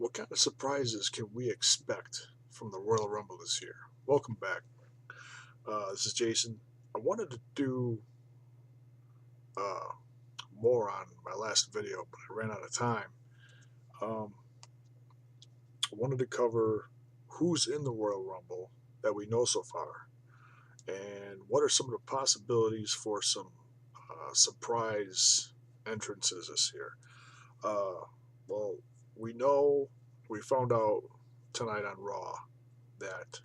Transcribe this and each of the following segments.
What kind of surprises can we expect from the Royal Rumble this year? Welcome back. This is Jason. I wanted to do uh, more on my last video, but I ran out of time. Um, I wanted to cover who's in the Royal Rumble that we know so far, and what are some of the possibilities for some surprise entrances this year. Uh, well, we know we found out tonight on Raw that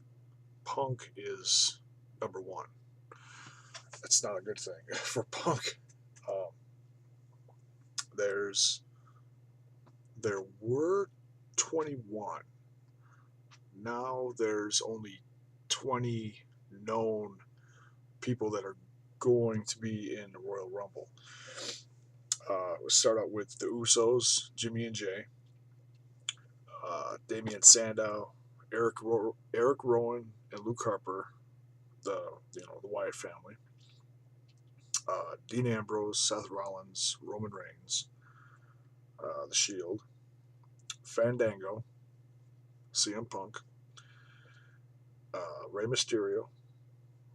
Punk is number one. That's not a good thing for Punk. Um, there's there were 21. Now there's only 20 known people that are going to be in the Royal Rumble. We'll start out with the Usos, Jimmy and Jay, Damian Sandow, Eric Rowan, and Luke Harper, the Wyatt family. Dean Ambrose, Seth Rollins, Roman Reigns, The Shield, Fandango, CM Punk, Rey Mysterio,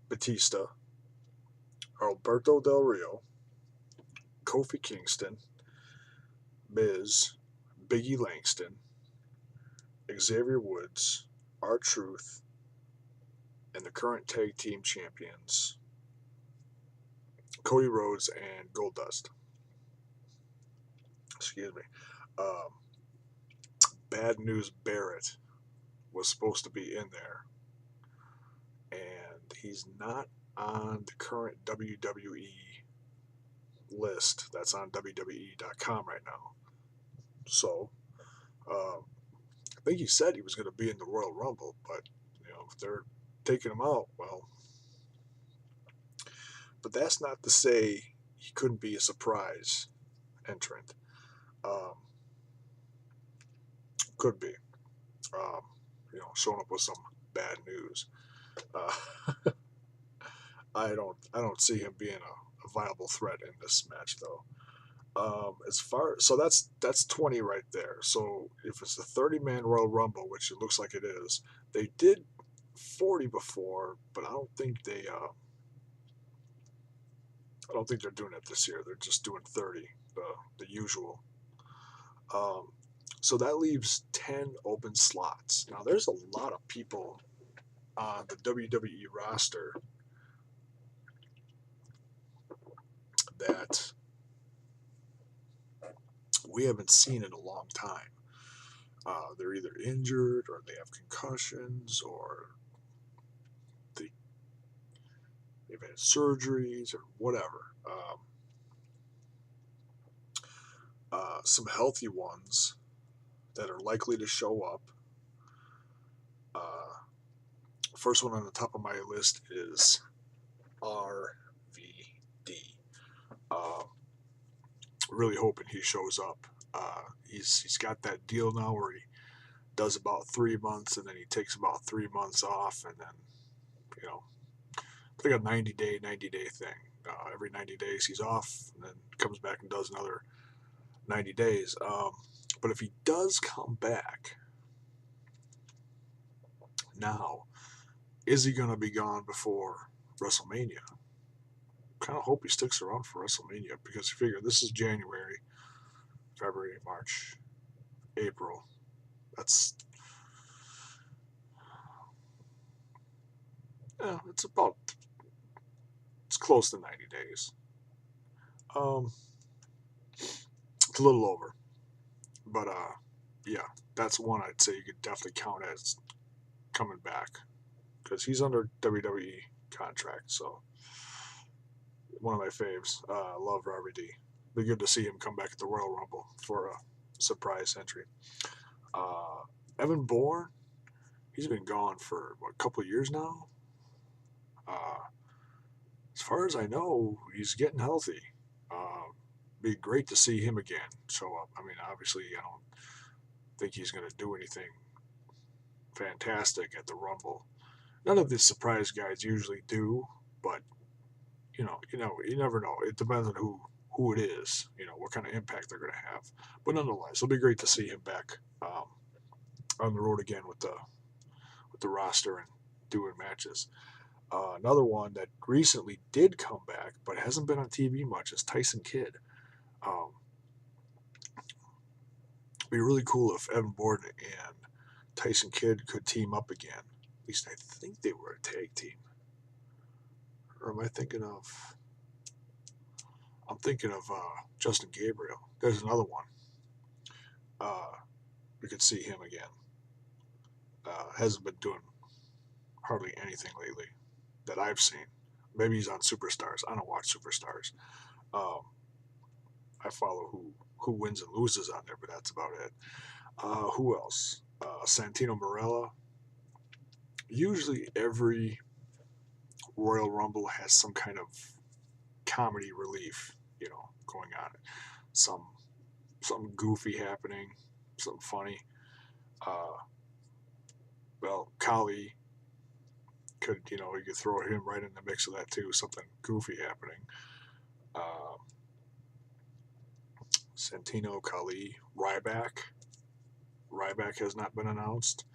Batista, Alberto Del Rio, Kofi Kingston, Miz, Biggie Langston, Xavier Woods, R-Truth, and the current tag team champions, Cody Rhodes and Goldust. Excuse me. Um, Bad News Barrett was supposed to be in there, and he's not on the current WWE list that's on WWE.com right now. So, I think he said he was going to be in the Royal Rumble, but if they're taking him out, well, but that's not to say he couldn't be a surprise entrant. Um, could be, um, showing up with some bad news. Uh, I don't see him being a viable threat in this match though. So that's 20 right there. So if it's a 30-man Royal Rumble, which it looks like it is, they did 40 before, but I don't think they're doing it this year. They're just doing 30, the usual. Um, so that leaves 10 open slots. Now there's a lot of people on the WWE roster that we haven't seen in a long time. They're either injured or they have concussions or they, they've had surgeries or whatever. Some healthy ones that are likely to show up. Uh, First one on the top of my list is RVD. Uh, really hoping he shows up. He's got that deal now where he does about 3 months and then he takes about 3 months off and then you know it's like a 90-day thing. Every 90 days he's off and then comes back and does another 90 days. But if he does come back now, is he going to be gone before WrestleMania? Kind of hope he sticks around for WrestleMania because you figure this is January, February, March, April. That's it's close to 90 days. It's a little over, but yeah, that's one I'd say you could definitely count as coming back because he's under WWE contract. So one of my faves. Love Robert D. Be good to see him come back at the Royal Rumble for a surprise entry. Uh, Evan Bourne, he's been gone for a couple of years now. Uh, as far as I know, he's getting healthy. Be great to see him again show up. I mean, obviously, I don't think he's going to do anything fantastic at the Rumble. None of the surprise guys usually do, but you never know. It depends on who it is. What kind of impact they're going to have. But nonetheless, it'll be great to see him back on the road again with the roster and doing matches. Another one that recently did come back but hasn't been on TV much is Tyson Kidd. Um, it'd be really cool if Evan Bourne and Tyson Kidd could team up again. At least I think they were a tag team. Or am I thinking of? I'm thinking of Justin Gabriel. There's another one. Uh, we could see him again. Hasn't been doing hardly anything lately that I've seen. Maybe he's on Superstars. I don't watch Superstars. Um, I follow who wins and loses on there, but that's about it. Who else? Santino Marella. Usually every Royal Rumble has some kind of comedy relief, going on. Some something goofy happening, something funny. Uh, well, Kali could, you could throw him right in the mix of that too. Something goofy happening. Uh, Santino, Kali, Ryback. Ryback has not been announced.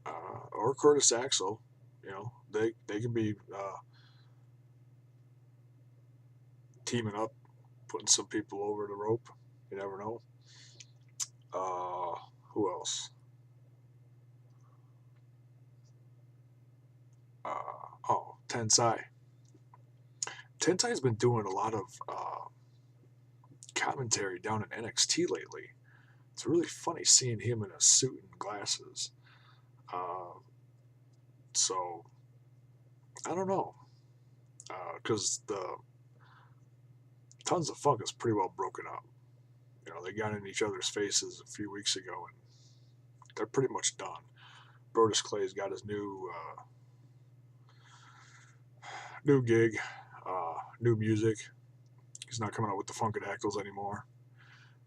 Or Curtis Axel. They could be teaming up, putting some people over the rope. You never know. Who else? Tensai. Tensai's been doing a lot of commentary down in NXT lately. It's really funny seeing him in a suit and glasses. So I don't know, because the Tons of Funk is pretty well broken up. They got in each other's faces a few weeks ago, and they're pretty much done. Brodus Clay's got his new gig, new music. He's not coming out with the Funkadactyls anymore,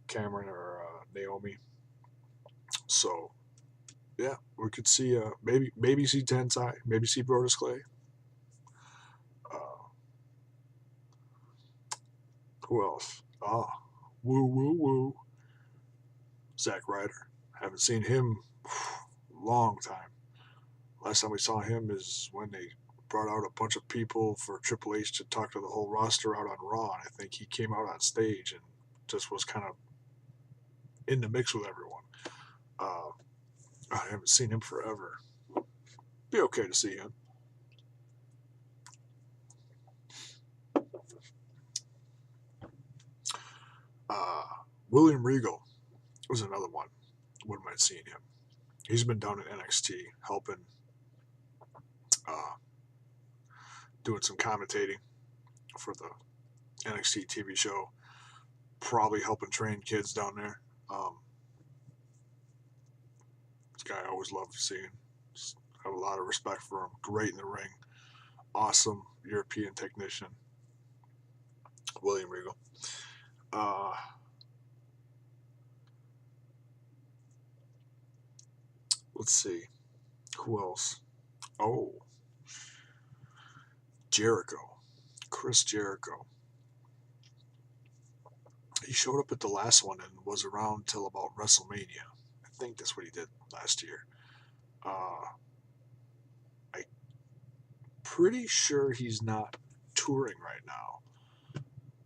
Cameron or Naomi. So yeah, we could see maybe see Tensai, maybe see Brodus Clay. Uh, who else? Woo woo woo. Zack Ryder. Haven't seen him long time. Last time we saw him is when they brought out a bunch of people for Triple H to talk to the whole roster out on Raw, and I think he came out on stage and just was kind of in the mix with everyone. I haven't seen him forever. Be okay to see him. William Regal was another one. Wouldn't mind seeing him. He's been down in NXT helping, uh, doing some commentating for the NXT TV show. Probably helping train kids down there. This guy I always loved seeing. Just have a lot of respect for him. Great in the ring. Awesome European technician. William Regal. Let's see. Who else? Oh, Jericho. Chris Jericho. He showed up at the last one and was around till about WrestleMania. I think that's what he did last year. I'm pretty sure he's not touring right now.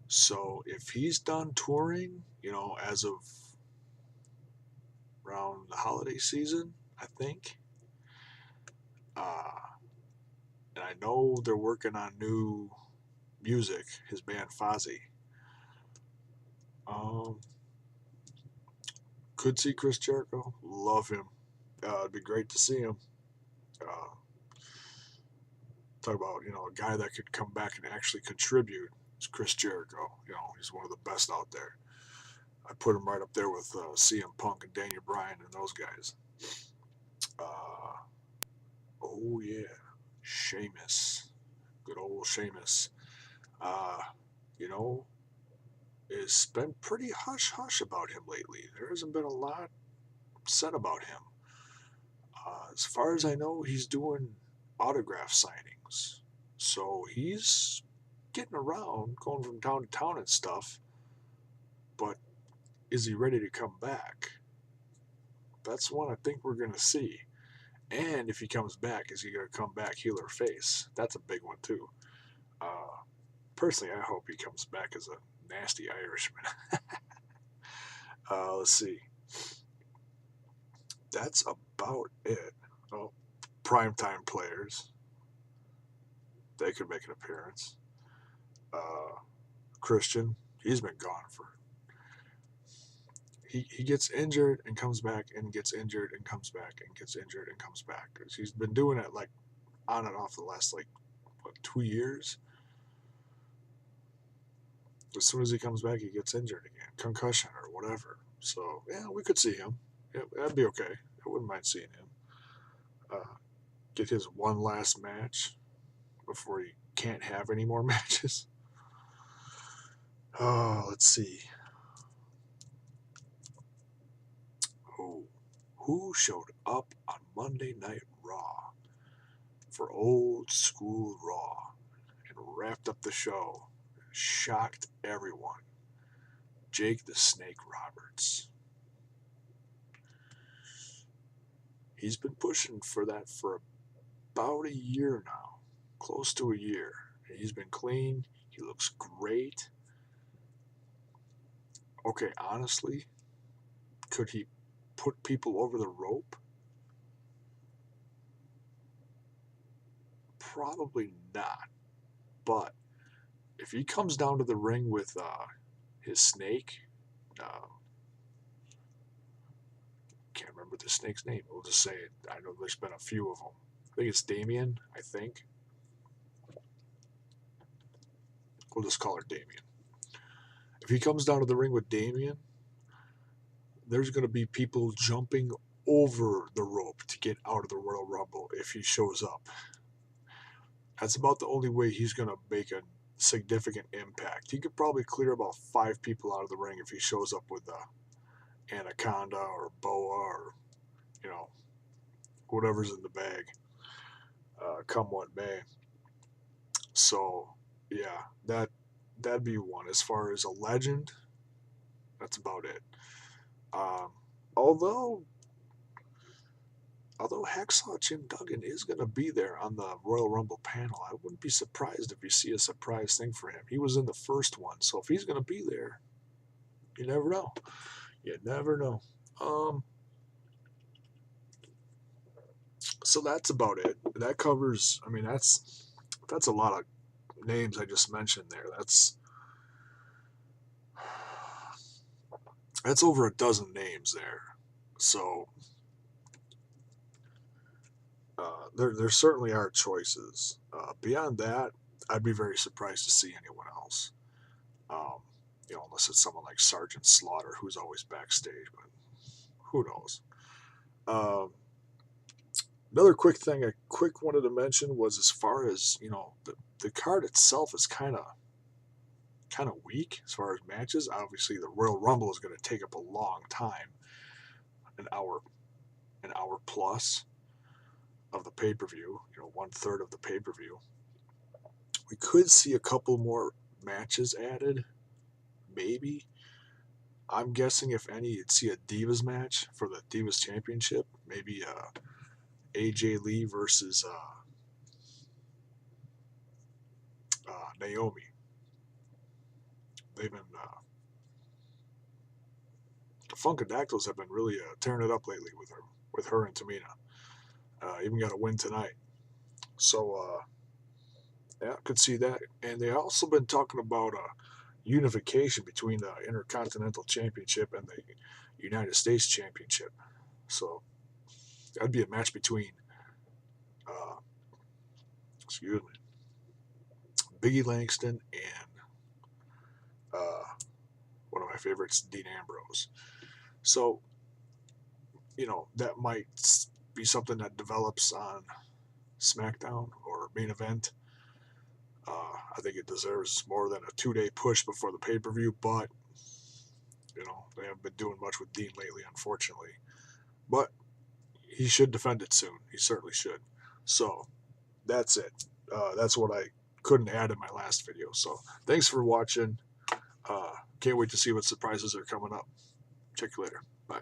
So if he's done touring, as of around the holiday season, I think. And I know they're working on new music, his band Fozzy. Could see Chris Jericho. Love him. It'd be great to see him. Talk about, a guy that could come back and actually contribute. It's Chris Jericho. He's one of the best out there. I put him right up there with CM Punk and Daniel Bryan and those guys. Oh yeah, Sheamus. Good old Sheamus. You know, it's been pretty hush hush about him lately. There hasn't been a lot said about him. As far as I know, he's doing autograph signings. So he's getting around, going from town to town and stuff. But is he ready to come back? That's one I think we're going to see. And if he comes back, is he going to come back heel or face? That's a big one, too. Uh, Personally, I hope he comes back as a nasty Irishman. Let's see. That's about it. Oh, primetime players. They could make an appearance. Christian, he's been gone for. He gets injured and comes back and gets injured and comes back and gets injured and comes back. He's been doing it like on and off the last like what, 2 years. As soon as he comes back, he gets injured again, concussion or whatever. So yeah, we could see him. Yeah, that'd be okay. I wouldn't mind seeing him get his one last match before he can't have any more matches. Oh, let's see. Oh, who showed up on Monday Night Raw for old school Raw and wrapped up the show? Shocked everyone. Jake the Snake Roberts. He's been pushing for that for about a year now, close to a year. He's been clean. He looks great. Okay, honestly, could he put people over the rope? Probably not. But if he comes down to the ring with his snake, uh, can't remember the snake's name. We'll just say it. I know there's been a few of them. I think it's Damien, I think. We'll just call her Damien. If he comes down to the ring with Damien, there's going to be people jumping over the rope to get out of the Royal Rumble if he shows up. That's about the only way he's going to make a significant impact. He could probably clear about 5 people out of the ring if he shows up with the Anaconda or Boa or, you know, whatever's in the bag, come what may. So, yeah, that'd be one. As far as a legend, that's about it. Um, although Hacksaw Jim Duggan is going to be there on the Royal Rumble panel, I wouldn't be surprised if you see a surprise thing for him. He was in the first one, so if he's going to be there, you never know. You never know. So that's about it. That covers. I mean, that's a lot of names I just mentioned there. That's over a dozen names there. So there certainly are choices. Beyond that, I'd be very surprised to see anyone else. Um, unless it's someone like Sergeant Slaughter, who's always backstage, but who knows? Um, Another quick thing I wanted to mention was as far as the card itself is kind of weak as far as matches. Obviously, the Royal Rumble is going to take up a long time, an hour plus of the pay per view. 1/3 of the pay per view. We could see a couple more matches added, maybe. I'm guessing if any, you'd see a Divas match for the Divas Championship. Maybe AJ Lee versus Naomi. They've been the Funkadactyls have been really tearing it up lately with her and Tamina. Even got a win tonight. So yeah, could see that. And they also been talking about unification between the Intercontinental Championship and the United States Championship. So that'd be a match between, uh, excuse me, Biggie Langston and one of my favorites, Dean Ambrose. So, that might be something that develops on SmackDown or main event. I think it deserves more than a 2-day push before the pay-per-view, but, they haven't been doing much with Dean lately, unfortunately. But he should defend it soon. He certainly should. So, that's it. That's what I couldn't add in my last video. So, thanks for watching. Can't wait to see what surprises are coming up. Check you later. Bye.